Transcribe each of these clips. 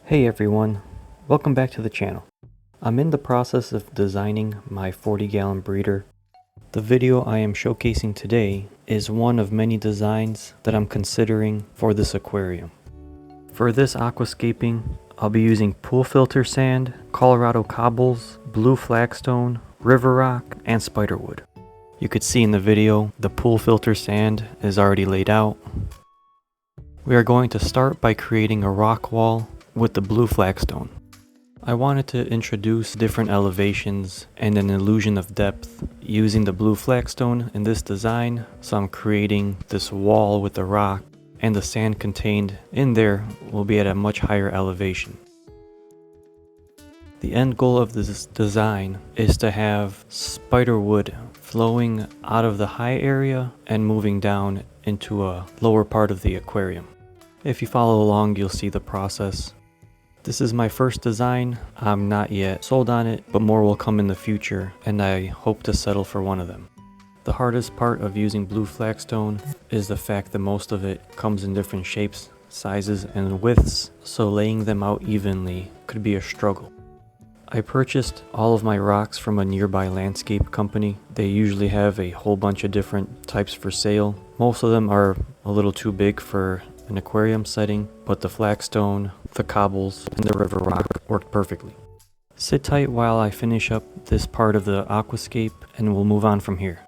Hey everyone, welcome back to the channel. I'm in the process of designing my 40-gallon breeder. The video I am showcasing today is one of many designs that I'm considering for this aquarium. For this aquascaping, I'll be using pool filter sand, Colorado cobbles, blue flagstone, river rock, and spiderwood. You could see in the video the pool filter sand is already laid out. We are going to start by creating a rock wall with the blue flagstone. I wanted to introduce different elevations and an illusion of depth using the blue flagstone in this design, so I'm creating this wall with the rock, and the sand contained in there will be at a much higher elevation. The end goal of this design is to have spiderwood flowing out of the high area and moving down into a lower part of the aquarium. If you follow along, you'll see the process. This is my first design. I'm not yet sold on it, but more will come in the future, and I hope to settle for one of them. The hardest part of using blue flagstone is the fact that most of it comes in different shapes, sizes, and widths, so laying them out evenly could be a struggle. I purchased all of my rocks from a nearby landscape company. They usually have a whole bunch of different types for sale. Most of them are a little too big for an aquarium setting, but the flagstone, the cobbles, and the river rock worked perfectly. Sit tight while I finish up this part of the aquascape, and we'll move on from here.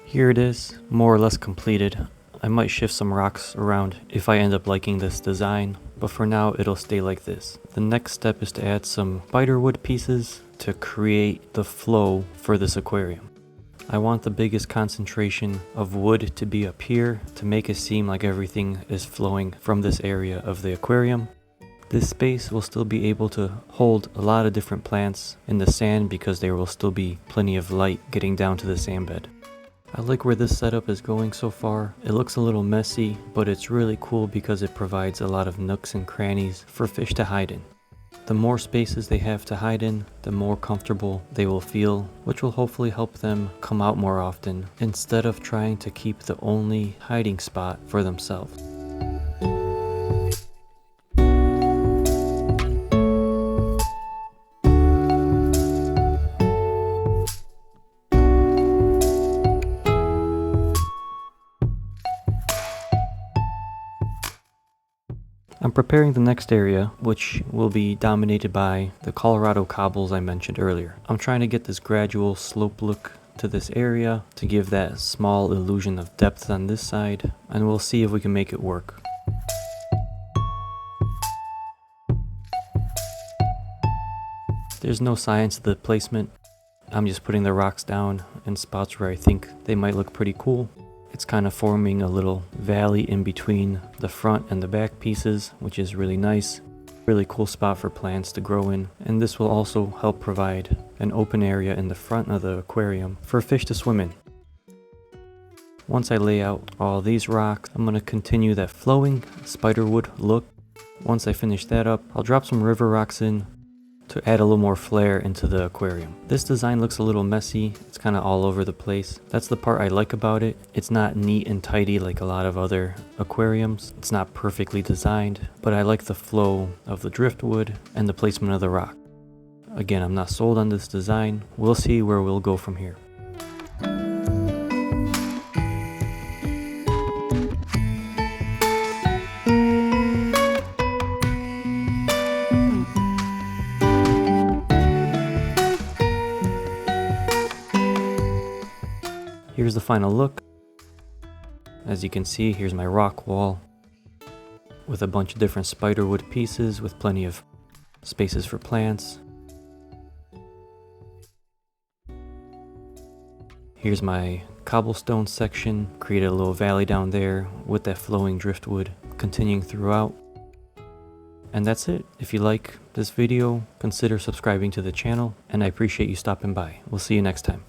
Here it is, more or less completed. I might shift some rocks around if I end up liking this design, but for now it'll stay like this. The next step is to add some spiderwood pieces to create the flow for this aquarium. I want the biggest concentration of wood to be up here to make it seem like everything is flowing from this area of the aquarium. This space will still be able to hold a lot of different plants in the sand because there will still be plenty of light getting down to the sand bed. I like where this setup is going so far. It looks a little messy, but it's really cool because it provides a lot of nooks and crannies for fish to hide in. The more spaces they have to hide in, the more comfortable they will feel, which will hopefully help them come out more often instead of trying to keep the only hiding spot for themselves. I'm preparing the next area, which will be dominated by the Colorado cobbles I mentioned earlier. I'm trying to get this gradual slope look to this area to give that small illusion of depth on this side, and we'll see if we can make it work. There's no science to the placement. I'm just putting the rocks down in spots where I think they might look pretty cool. It's kind of forming a little valley in between the front and the back pieces, which is really nice. Really cool spot for plants to grow in, and this will also help provide an open area in the front of the aquarium for fish to swim in. Once I lay out all these rocks, I'm going to continue that flowing spiderwood look. Once I finish that up, I'll drop some river rocks in to add a little more flair into the aquarium. This design looks a little messy. It's kind of all over the place. That's the part I like about it. It's not neat and tidy like a lot of other aquariums. It's not perfectly designed, but I like the flow of the driftwood and the placement of the rock. Again, I'm not sold on this design. We'll see where we'll go from here. Here's the final look. As you can see, here's my rock wall with a bunch of different spiderwood pieces with plenty of spaces for plants. Here's my cobblestone section, created a little valley down there with that flowing driftwood continuing throughout. And that's it. If you like this video, consider subscribing to the channel, and I appreciate you stopping by. We'll see you next time.